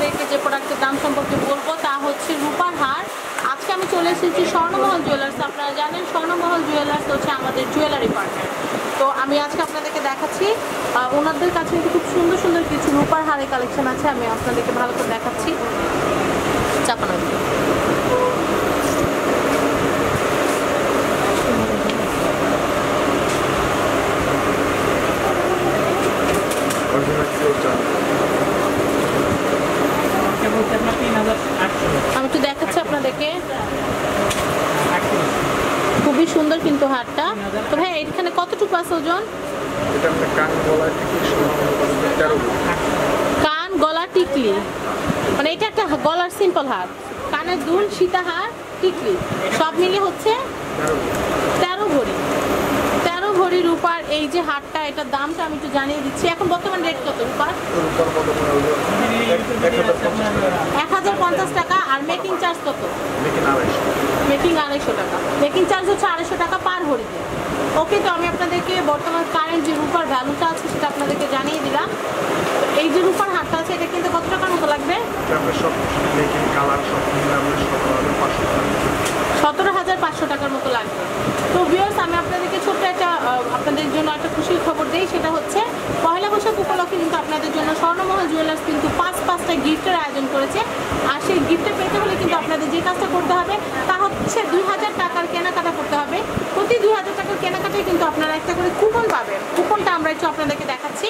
আপনাদেরকে যে প্রোডাক্টের দাম সম্পর্কে বলবো তা হচ্ছে রূপার হার। আজকে আমি চলে এসেছি স্বর্ণমহল জুয়েলার্স। আপনারা জানেন স্বর্ণমহল জুয়েলার্স হচ্ছে আমাদের জুয়েলারি পার্টনার। তো আমি আজকে আপনাদেরকে দেখাচ্ছি ওনাদের কাছে কিন্তু খুব সুন্দর সুন্দর কিছু রূপার হারের কালেকশন আছে। আমি আপনাদেরকে ভালো করে দেখাচ্ছি। চাপানো আমি একটু দেখাচ্ছি আপনাদেরকে, খুবই সুন্দর কিন্তু হারটা। তো ভাই এখানে কতটুকু আছে ওজন? কান গলা টিকলি, মানে এটা একটা গলার সিম্পল হার, কানের দুল, সীতা হার, টিকলি সব মিলে হচ্ছে 13 ভরি। 13 ভরি রূপার এই যে হারটা, এটার দামটা আমি একটু জানিয়ে দিচ্ছি। এখন বর্তমান রেট কত রূপার? 1050 টাকা। আর মেকিং চার্জ কত? মেকিং 250 টাকা। মেকিং চার্জ হচ্ছে 250 টাকা পার ভরিতে। ওকে, তো আমি আপনাদেরকে বর্তমান কারেন্ট যে রূপার ভ্যালুটা আছে সেটা আপনাদেরকে জানিয়ে দিলাম। এই যে রূপার হারটা আছে এটা কিন্তু কত টাকার মতো লাগবে? 17,500 টাকার মতো লাগবে। তো ভিউয়ার্স, আমি আপনাদেরকে ছোট্ট একটা আপনাদের জন্য একটা খুশির খবর দিই। সেটা হচ্ছে পয়লা বৈশাখ উপলক্ষে কিন্তু আপনাদের জন্য স্বর্ণমহল জুয়েলার্স কিন্তু 5টা গিফটের আয়োজন করেছে। আর সেই গিফটটা পেতে হলে কিন্তু আপনাদের যে কাজটা করতে হবে তা হচ্ছে 2000 টাকার কেনাকাটা করতে হবে। প্রতি 2000 টাকার কেনাকাটায় কিন্তু আপনারা একটা করে কুপন পাবেন। কুপনটা আমরা একটু আপনাদেরকে দেখাচ্ছি।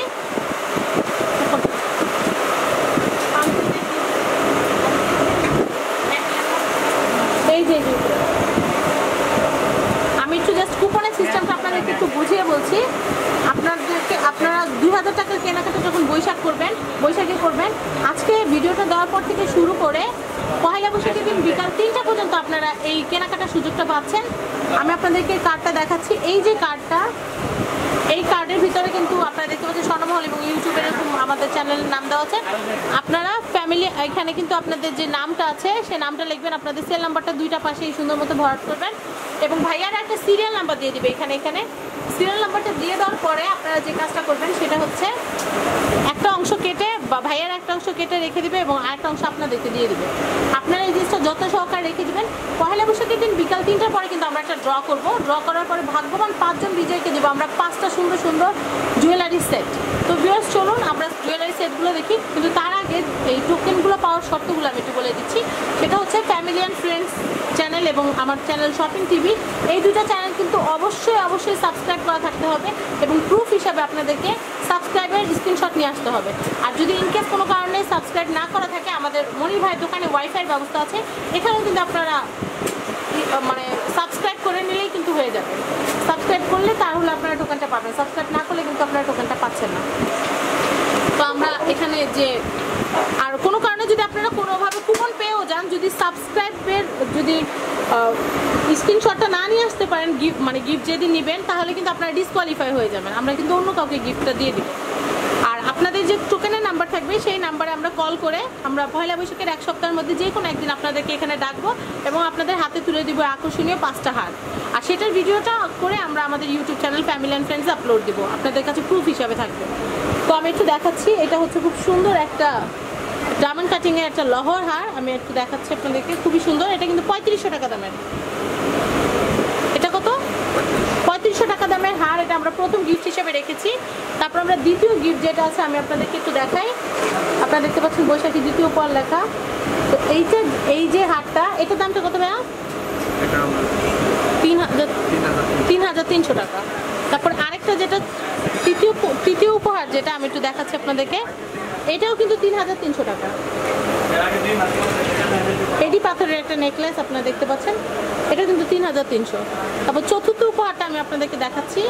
আমি একটু জাস্ট কুপনের সিস্টেমটা আপনাদেরকে একটু বুঝিয়ে বলছি। আপনারা 2000 টাকার কেনাকাটা যখন বৈশাখে করবেন, আজকে ভিডিওটা দেওয়ার পর থেকে শুরু করে পয়লা বৈশাখের দিন বিকাল 3টা পর্যন্ত আপনারা এই কেনাকাটার সুযোগটা পাচ্ছেন। আমি আপনাদেরকে কার্ডটা দেখাচ্ছি। এই যে কার্ডটা, এই কার্ডের ভিতরে কিন্তু আপনারা দেখতে পাচ্ছেন স্বর্ণমহল এবং ইউটিউবে এরকম আমাদের চ্যানেলের নাম দেওয়া আছে। আপনারা ফ্যামিলি, এখানে কিন্তু আপনাদের যে নামটা আছে সেই নামটা লিখবেন, আপনাদের সেল নাম্বারটা 2টা পাশেই সুন্দর মতো ভরাট করবেন এবং ভাইয়ার একটা সিরিয়াল নাম্বার দিয়ে দিবে। এখানে সিরিয়াল নাম্বারটা দিয়ে দেওয়ার পরে আপনারা যে কাজটা করবেন সেটা হচ্ছে একটা অংশ কেটে বা ভাইয়ার একটা অংশ কেটে রেখে দিবে এবং আরেকটা অংশ আপনাদেরকে দিয়ে দিবে। আপনারা এই জিনিসটা যত্ন সহকারে রেখে দিবেন। পয়লা বৈশাখের দিন বিকাল 3টার পরে কিন্তু আমরা একটা ড্র করব। ড্র করার পরে ভাগ্যবান 5 জন বিজয়ীকে দেবো আমরা 5টা সুন্দর সুন্দর জুয়েলারি সেট। তো ভিউয়ার্স, চলুন আমরা জুয়েলারি সেটগুলো দেখি। কিন্তু তার আগে এই টোকেনগুলো পাওয়ার শর্তগুলো আমি একটু বলে দিচ্ছি। সেটা হচ্ছে ফ্যামিলি অ্যান্ড ফ্রেন্ডস চ্যানেল এবং আমার চ্যানেল শপিং টিভি, এই দুটো চ্যানেল কিন্তু অবশ্যই সাবস্ক্রাইব করা থাকতে হবে এবং প্রুফ হিসাবে আপনাদেরকে সাবস্ক্রাইবের স্ক্রিনশট নিয়ে আসতে হবে। আর যদি ইনকেস কোনো কারণে সাবস্ক্রাইব না করা থাকে, আমাদের মনির ভাইয়ের দোকানে ওয়াইফাই ব্যবস্থা আছে, এখানেও কিন্তু আপনারা মানে সাবস্ক্রাইব করে নিলেই কিন্তু হয়ে যাবে। সাবস্ক্রাইব করলে তাহলে আপনারা টোকেনটা পাবেন, সাবস্ক্রাইব না করলে কিন্তু আপনারা টোকেনটা পাচ্ছেন না। তো আমরা এখানে যে আর কোনো কারণে যদি আপনারা কোনোভাবে কুপন পেয়েও যান, যদি সাবস্ক্রাইবের যদি স্ক্রিনশটটা না নিয়ে আসতে পারেন, গিফট যেদিন নেবেন তাহলে কিন্তু আপনারা ডিসকোয়ালিফাই হয়ে যাবেন। আমরা কিন্তু অন্য কাউকে গিফটটা দিয়ে দিব। আর আপনাদের যে টোকেনের নাম্বার থাকবে সেই নাম্বারে আমরা কল করে আমরা পয়লা বৈশাখের 1 সপ্তাহের মধ্যে যে কোনো একদিন আপনাদেরকে এখানে ডাকবো এবং আপনাদের হাতে তুলে দিব আকর্ষণীয় 5টা হার। আর সেটার ভিডিওটা করে আমরা আমাদের ইউটিউব চ্যানেল ফ্যামিলি অ্যান্ড ফ্রেন্ডসে আপলোড দিব, আপনাদের কাছে প্রুফ হিসাবে থাকবে। তো আমি একটু দেখাচ্ছি। এটা হচ্ছে খুব সুন্দর একটা ডায়মন্ড কাটিংয়ের একটা লহর হার। আমি একটু দেখাচ্ছি আপনাদেরকে, খুবই সুন্দর। এটা কিন্তু 3500 টাকা দামের। এটা কত? 3500 টাকা দামের হার। এটা আমরা প্রথম গিফট হিসেবে রেখেছি। তারপর আমরা দ্বিতীয় গিফট যেটা আছে আমি আপনাদেরকে একটু দেখাই। আপনারা দেখতে পাচ্ছেন বৈশাখী দ্বিতীয় উপহার লেখা। তো এই যে হারটা, এটার দামটা কত ভাইয়া? 3300 টাকা। তারপর আরেকটা যেটা তৃতীয় উপহার যেটা আমি একটু দেখাচ্ছি আপনাদেরকে, এটাও কিন্তু 3300 টাকা। এডি পাথরের একটা নেকলেস আপনারা দেখতে পাচ্ছেন, এটা কিন্তু 3300। তারপর চতুর্থ উপহারটা আমি আপনাদেরকে দেখাচ্ছি।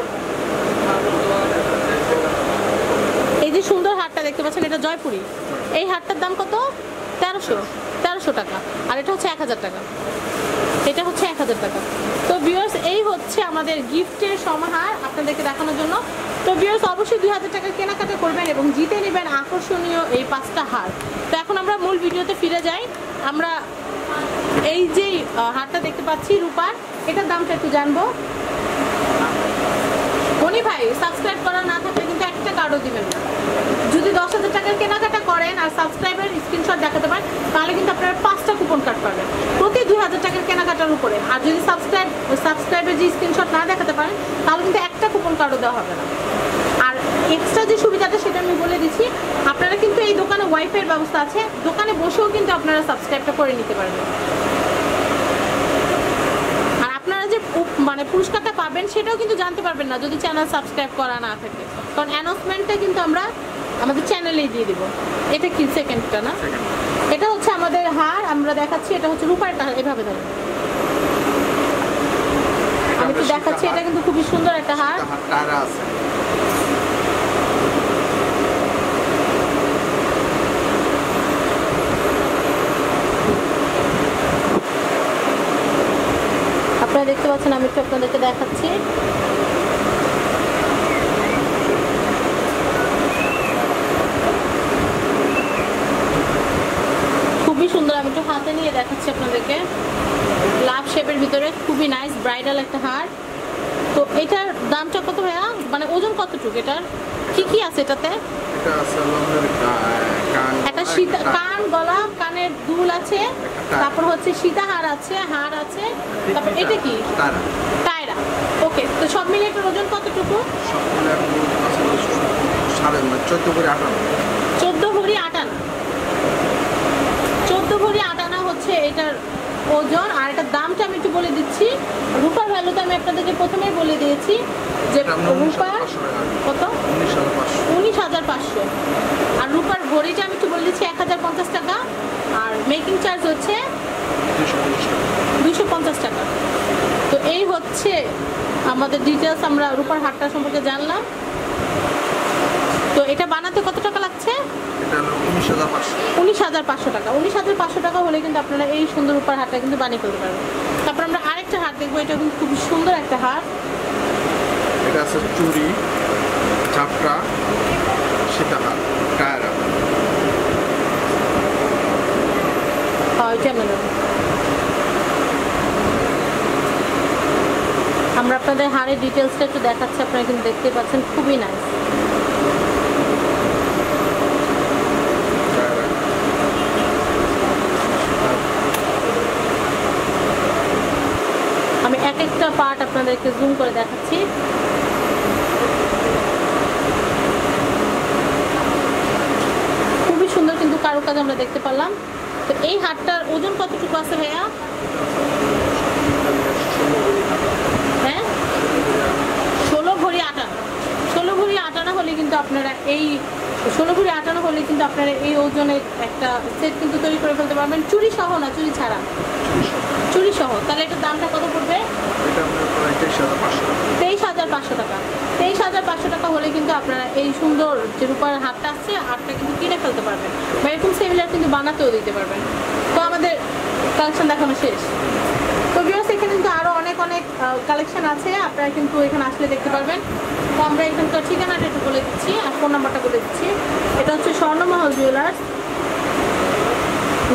এই যে সুন্দর হারটা দেখতে পাচ্ছেন, এটা জয়পুরি। এই হারটার দাম কত? 1300 টাকা। আর এটা হচ্ছে 1000 টাকা। এটা হচ্ছে 1000 টাকা। তো ভিউয়ার্স, এই হচ্ছে আমাদের গিফটের সমাহার আপনাদেরকে দেখানোর জন্য। তো ভিউয়ার্স, অবশ্যই 2000 টাকার কেনাকাটা করবেন এবং জিতে নেবেন আকর্ষণীয় এই 5টা হার। তো এখন আমরা মূল ভিডিওতে ফিরে যাই। আমরা এই যে হারটা দেখতে পাচ্ছি রূপার, এটার দামটা একটু জানবো। মনি ভাই, সাবস্ক্রাইব করা না থাকলে কিন্তু একটা কার্ডও দিবেন না। যদি 10,000 টাকার কেনাকাটা করেন আর সাবস্ক্রাইবের স্ক্রিনশট দেখাতে পারেন, তাহলে কিন্তু আপনারা 5টা কুপন কার্ড পাবেন প্রতি 2000 টাকার কেনাকাটার উপরে। আর যদি সাবস্ক্রাইবের যে স্ক্রিনশট না দেখাতে পারেন, তাহলে কিন্তু একটা কুপন কার্ডও দেওয়া হবে না। আর এক্সট্রা যে সুবিধাটা সেটা আমি বলে দিচ্ছি, আপনারা কিন্তু এই দোকানে ওয়াইফাইয়ের ব্যবস্থা আছে, দোকানে বসেও কিন্তু আপনারা সাবস্ক্রাইবটা করে নিতে পারবেন। আর আপনারা যে মানে পুরস্কারটা পাবেন সেটাও কিন্তু জানতে পারবেন না যদি চ্যানেল সাবস্ক্রাইব করা না থাকে, কারণ অ্যানাউন্সমেন্টটা কিন্তু আমরা আমাদের চ্যানেলেই দিয়ে দিব। এটা কি সেকেন্ডটা না? এটা হচ্ছে আমাদের হার, আমরা দেখাচ্ছি এটা হচ্ছে রূপারটা, এভাবে ধরেন আমি তো দেখাচ্ছি, এটা কিন্তু খুবই সুন্দর একটা হার। আপনারা দেখতে পাচ্ছেন, আমি একটু আপনাদেরকে দেখাচ্ছি। খুবই সুন্দর, আমি একটু হাতে নিয়ে দেখাচ্ছি আপনাদেরকে। লাভ শেপের ভিতরে খুবই নাইস ব্রাইডাল একটা হার। তো এটার দামটা কত ভাইয়া, মানে ওজন কতটুকু, এটার কি কি আছে এটাতে? একটা সীতা কান, গলা, কানের দুল আছে, তারপর হচ্ছে সীতাহার আছে, হার আছে, তারপর এটা কি টায়রা। ওকে, তো সব মিলে এটার ওজন কতটুকু? 14 ভরি 8 আনা। 14 ভরি 8 আনা হচ্ছে এটার ওজন। আর এটার দামটা আমি একটু বলে দিচ্ছি। রূপার ভ্যালুটা আমি আপনাদেরকে প্রথমেই বলে দিয়েছি যে রূপার কত, 19,500। আর রূপার ভরিটা আমি একটু বলে দিচ্ছি 1050 টাকা। আর মেকিং চার্জ হচ্ছে 250 টাকা। তো এই হচ্ছে আমাদের ডিটেলস, আমরা রূপার হারটা সম্পর্কে জানলাম। তো এটা বানাতে কত টাকা লাগছে? 19,500 টাকা। 19,500 টাকা হলে কিন্তু আপনারা এই সুন্দর রূপার হারটা কিন্তু বানিয়ে ফেলতে পারবেন। তারপর আমরা আরেকটা হার দেখবো, এটা কিন্তু খুব সুন্দর একটা হার। এটা আছে চুড়ি, ঝাপটা, সীতাহার, টায়রা। আমরা আপনাদের হারের ডিটেলসটা একটু দেখাচ্ছি, আপনারা কিন্তু দেখতে পাচ্ছেন, খুবই নাইস। আমি এক একটা পার্ট আপনাদেরকে জুম করে দেখাচ্ছি। খুবই সুন্দর কিন্তু কারুকাজ আমরা দেখতে পারলাম। তো এই হারটার ওজন কতটুকু আছে ভাইয়া? হ্যাঁ, 16 ভরি 8 আনা। 16 ভরি 8 আনা হলে কিন্তু আপনারা এই 16 ভরি 8 আনা হলে কিন্তু আপনারা এই ওজনের একটা সেট কিন্তু তৈরি করে ফেলতে পারবেন, চুড়ি সহ না, চুড়ি ছাড়া, চুড়ি সহ। তাহলে এটার দামটা কত পড়বে? 23,500 টাকা। 23,500 টাকা হলে কিন্তু আপনারা এই সুন্দর যে রূপার হারটা আছে, হারটা কিন্তু কিনে ফেলতে পারবেন, বা এরকম সিমিলার কিন্তু বানাতেও দিতে পারবেন। তো আমাদের কালেকশন দেখানো শেষ। তো ভিউয়ার্স, এখানে কিন্তু আরও অনেক কালেকশন আছে, আপনারা কিন্তু এখানে আসলে দেখতে পারবেন। তো আমরা এখানকার ঠিকানাটা একটু বলে দিচ্ছি আর ফোন নাম্বারটা বলে দিচ্ছি। এটা হচ্ছে স্বর্ণমহল জুয়েলার্স,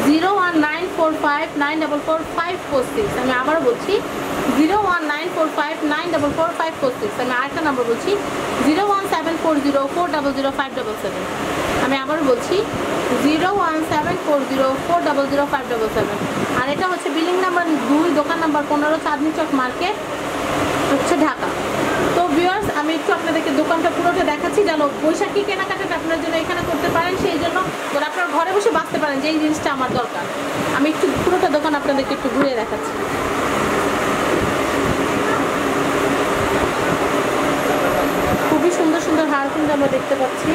01945944546। আমি আবারও বলছি 01945944546। আমি আরেকটা নাম্বার বলছি 01740400577। আমি আবারও বলছি 01740400577। আর এটা হচ্ছে বিল্ডিং নাম্বার 2, দোকান নাম্বার 15, চাঁদনি চক মার্কেট, হচ্ছে ঢাকা। তো ভিউয়ার্স, আমি একটু আপনাদেরকে দোকানটা পুরোটা দেখাচ্ছি, যেন বৈশাখী কেনাকাটাটা আপনার জন্য এখানে করতে পারেন, সেই জন্য আপনারা ঘরে বসে বাঁচতে পারেন যে এই জিনিসটা আমার দরকার। আমি একটু পুরোটা দোকান আপনাদেরকে একটু ঘুরে দেখাচ্ছি। খুবই সুন্দর সুন্দর হার কিন্তু আমরা দেখতে পাচ্ছি।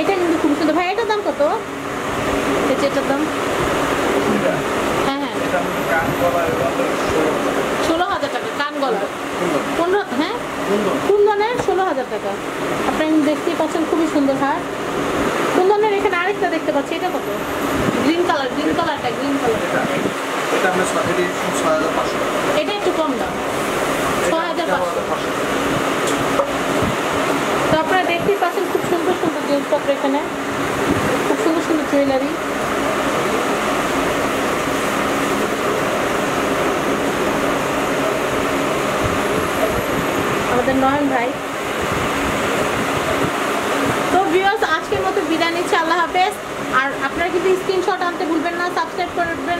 এটা কিন্তু খুব সুন্দর। ভাই, এটার দাম কত? এটার দাম হ্যাঁ 16,000 টাকা। কান গলার 15, হ্যাঁ কুন্দনের 16,000 টাকা। আপনারা দেখতেই পাচ্ছেন, খুবই সুন্দর হার। কুন্দনের এখানে আরেকটা দেখতে পাচ্ছি, এটা কত? গ্রিন কালারটা, গ্রিন কালার। এটা একটু কম দাম, 6,500। তো আপনারা দেখতেই পাচ্ছেন, খুব সুন্দর সুন্দর জিনিসপত্র এখানে, খুব সুন্দর সুন্দর জুয়েলারি। আমাদের নয়ন ভাই আর আপনারা কিন্তু স্ক্রিনশট আনতে ভুলবেন না, সাবস্ক্রাইব করবেন,